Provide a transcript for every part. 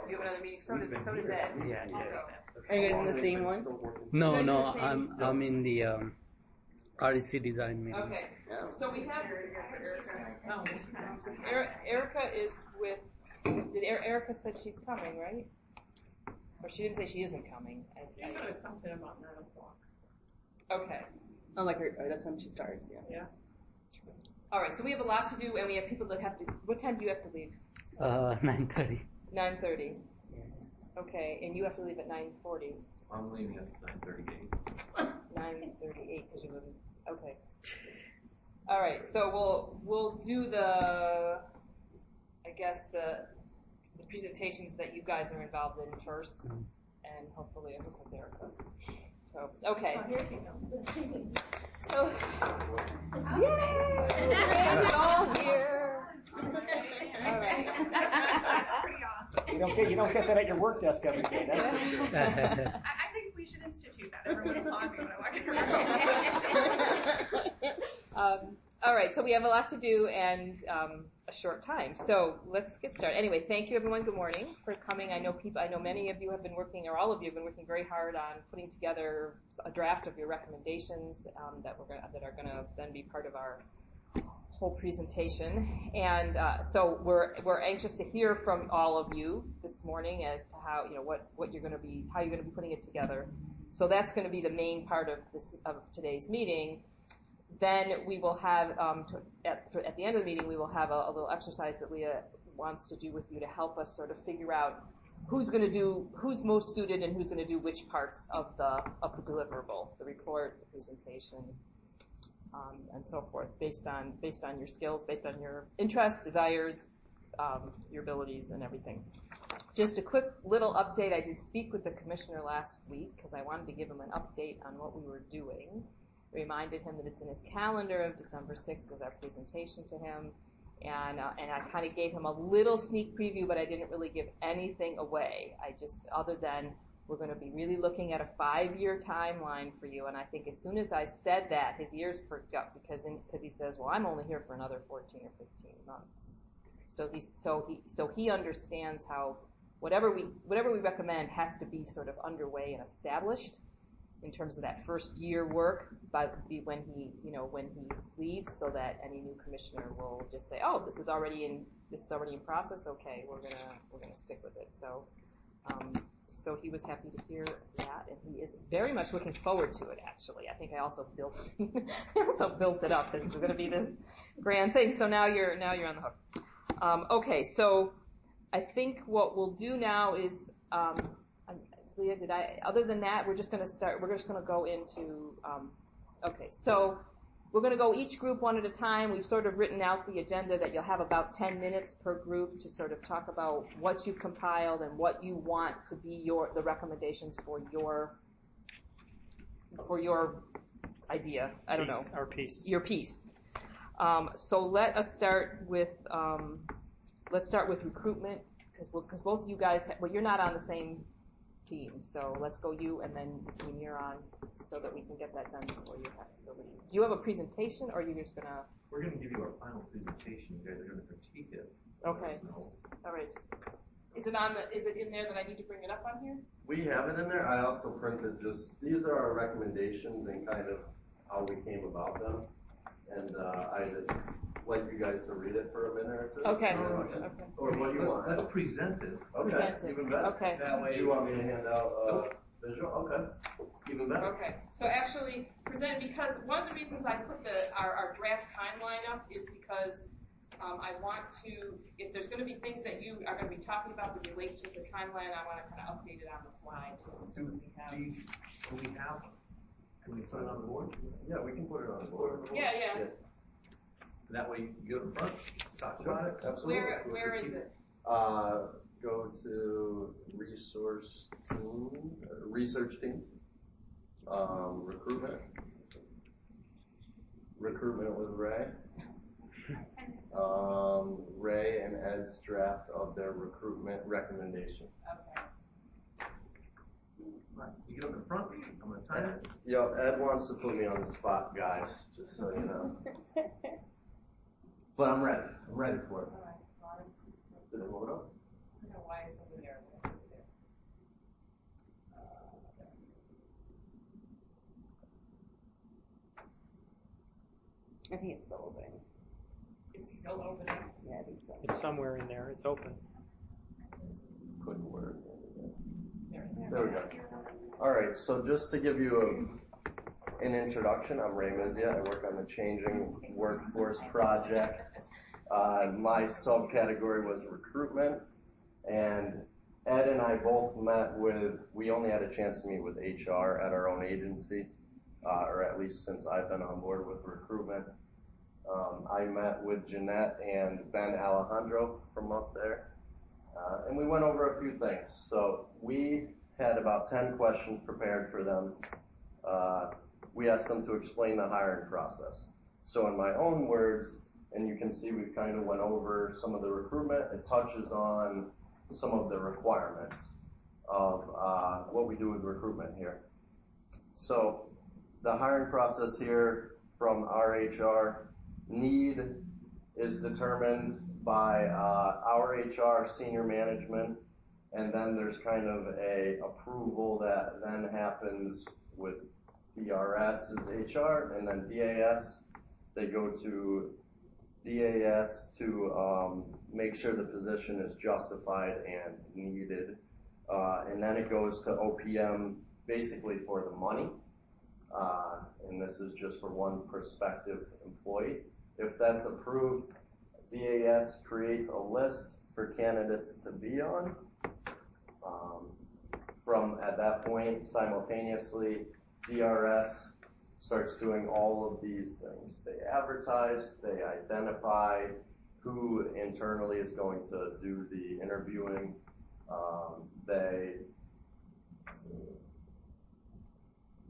You have another meeting. So does Ed. Yeah. Are you guys in the same one? No, I'm in the REC design meeting. Okay. So we have. Erica is with. Erica said she's coming, right? Or she didn't say she isn't coming. She's going to come to about 9 o'clock. Okay. Oh, that's when she starts. Yeah. All right. So we have a lot to do, and we have people that have to. What time do you have to leave? 9:30. 9:30. Okay, and you have to leave at 9:40. I'm leaving at 9:38. 9:38 because you live. Okay. All right. So we'll do the presentations that you guys are involved in first, and hopefully here comes Erica. So okay. Oh, here she comes. So yay! It's all here. All right. That's pretty awesome. You don't get that at your work desk every day. That's for sure. I think we should institute that. Everyone applaud me when I walk in the room. All right, so we have a lot to do and a short time. So let's get started. Anyway, thank you everyone. Good morning for coming. I know many of you have been working, or all of you have been working very hard on putting together a draft of your recommendations that are going to then be part of our whole presentation. And so we're anxious to hear from all of you this morning as to how what you're going to be putting it together. So that's going to be the main part of today's meeting. Then we will have, at the end of the meeting, we will have a little exercise that Leah wants to do with you to help us sort of figure out who's most suited and who's going to do which parts of the deliverable, the report, the presentation, and so forth, based on your skills, based on your interests, desires, your abilities, and everything. Just a quick little update. I did speak with the commissioner last week because I wanted to give him an update on what we were doing. Reminded him that it's in his calendar of December 6th as our presentation to him, and I kind of gave him a little sneak preview, but I didn't really give anything away. Other than we're going to be really looking at a 5-year timeline for you, and I think as soon as I said that, his ears perked up because he says, well, I'm only here for another 14 or 15 months. So he understands how whatever we recommend has to be sort of underway and established in terms of that first year work, but when he leaves, so that any new commissioner will just say, oh, this is already in process. Okay, we're gonna stick with it. So he was happy to hear that, and he is very much looking forward to it. Actually, I think I also built it up. This is going to be this grand thing. So now you're on the hook. Okay, so I think what we'll do now is. Leah, other than that, we're just going to go into, okay, so we're going to go each group one at a time. We've sort of written out the agenda that you'll have about 10 minutes per group to sort of talk about what you've compiled and what you want to be the recommendations for your idea. I don't know. Our piece. Your piece. So let us start with, recruitment, because both of you guys, you're not on the same team, so let's go you and then the team you're on, so that we can get that done before you have to leave. Do you have a presentation, or are you just gonna? We're gonna give you our final presentation. You guys are gonna critique it. Okay. All right. Is it in there that I need to bring it up on here? We have it in there. I also printed these are our recommendations and kind of how we came about them, and I'd like you guys to read it for a minute or two. Okay. Or what do you want? Let's present it. Okay. Present it. Even better. Okay. That way, do you want me to hand out visual? Okay. Even better. Okay. So actually, present, because one of the reasons I put our draft timeline up is because I want to, if there's going to be things that you are going to be talking about that relates to the timeline, I want to kind of update it on the fly too. So that we have. Can we put it on the board? Yeah, we can put it on the board. Yeah. That way you can go in front, talk about it. Absolutely. Where is it? Go to research team, recruitment with Ray. Ray and Ed's draft of their recruitment recommendation. Okay. You get up in front, I'm going to time it. Yo, Ed wants to put me on the spot, guys, just so you know. But I'm ready. I'm ready for it. All right. Did it load up? I don't know why it's over there. I think it's still open. It's still open. Yeah, I think so. It's somewhere in there. It's open. Couldn't work. There we go. All right, so just to give you an introduction, I'm Ray Mizia. I work on the Changing Workforce Project. My subcategory was recruitment, and Ed and I both we only had a chance to meet with HR at our own agency, or at least since I've been on board with recruitment. I met with Jeanette and Ben Alejandro from up there, and we went over a few things. So we had about 10 questions prepared for them. We asked them to explain the hiring process. So in my own words, and you can see we kind of went over some of the recruitment, it touches on some of the requirements of what we do with recruitment here. So the hiring process here from our HR, need is determined by our HR senior management, and then there's kind of a approval that then happens with DRS is HR, and then DAS, they go to DAS to make sure the position is justified and needed, and then it goes to OPM basically for the money, and this is just for one prospective employee. If that's approved, DAS creates a list for candidates to be on. From at that point, simultaneously, DRS starts doing all of these things. They advertise, they identify who internally is going to do the interviewing. They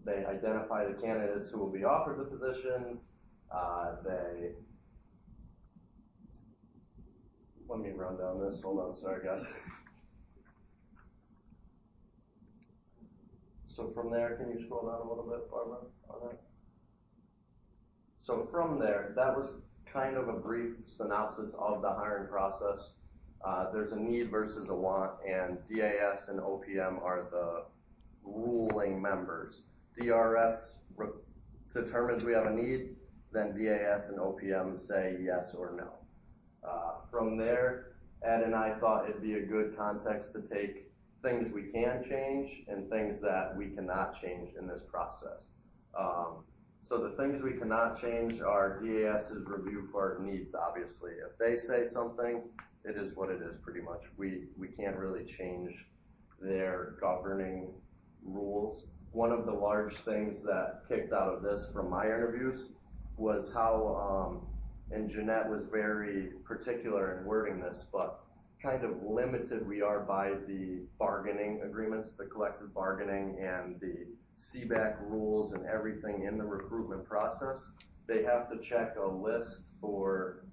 identify the candidates who will be offered the positions. Let me run down this. Hold on, sorry guys. So from there, can you scroll down a little bit, Barbara, on that? So from there, that was kind of a brief synopsis of the hiring process. There's a need versus a want, and DAS and OPM are the ruling members. DRS determines we have a need, then DAS and OPM say yes or no. From there, Ed and I thought it'd be a good context to take things we can change and things that we cannot change in this process. So the things we cannot change are DAS's review for our needs, obviously. If they say something, it is what it is pretty much. We can't really change their governing rules. One of the large things that kicked out of this from my interviews was how, and Jeanette was very particular in wording this, but kind of limited we are by the bargaining agreements, the collective bargaining and the CBAC rules and everything in the recruitment process. They have to check a list for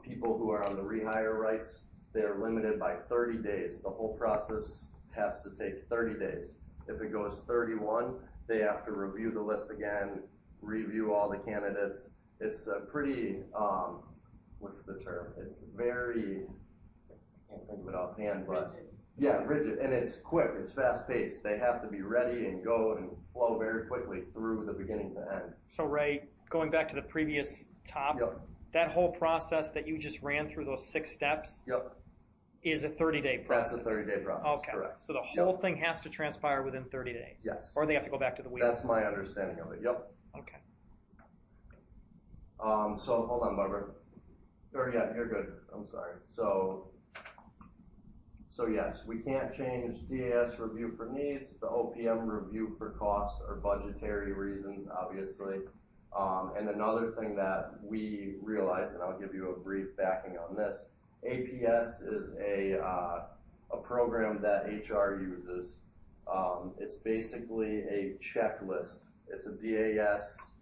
people who are on the rehire rights. They are limited by 30 days. The whole process has to take 30 days. If it goes 31, they have to review the list again, review all the candidates. It's a pretty, what's the term? It's very, I can't think of it offhand, but rigid. Yeah, rigid, and it's quick, it's fast paced. They have to be ready and go and flow very quickly through the beginning to end. So Ray, going back to the previous top, Yep. that whole process that you just ran through, those 6 steps, Yep. is a 30-day process. That's a 30-day process, okay. Correct. So the whole thing has to transpire within 30 days? Yes. Or they have to go back to the wheel? That's my understanding of it, yep. Okay. So hold on, Barbara. Or yeah, you're good. I'm sorry. So yes, we can't change DAS review for needs, the OPM review for cost or budgetary reasons, obviously. And another thing that we realized, and I'll give you a brief backing on this, APS is a program that HR uses. It's basically a checklist. It's a DAS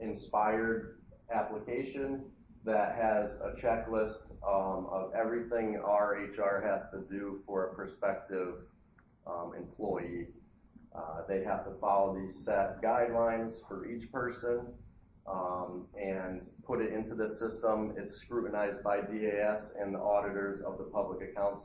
inspired application that has a checklist of everything our HR has to do for a prospective employee. They have to follow these set guidelines for each person and put it into the system. It's scrutinized by DAS and the auditors of the public accounts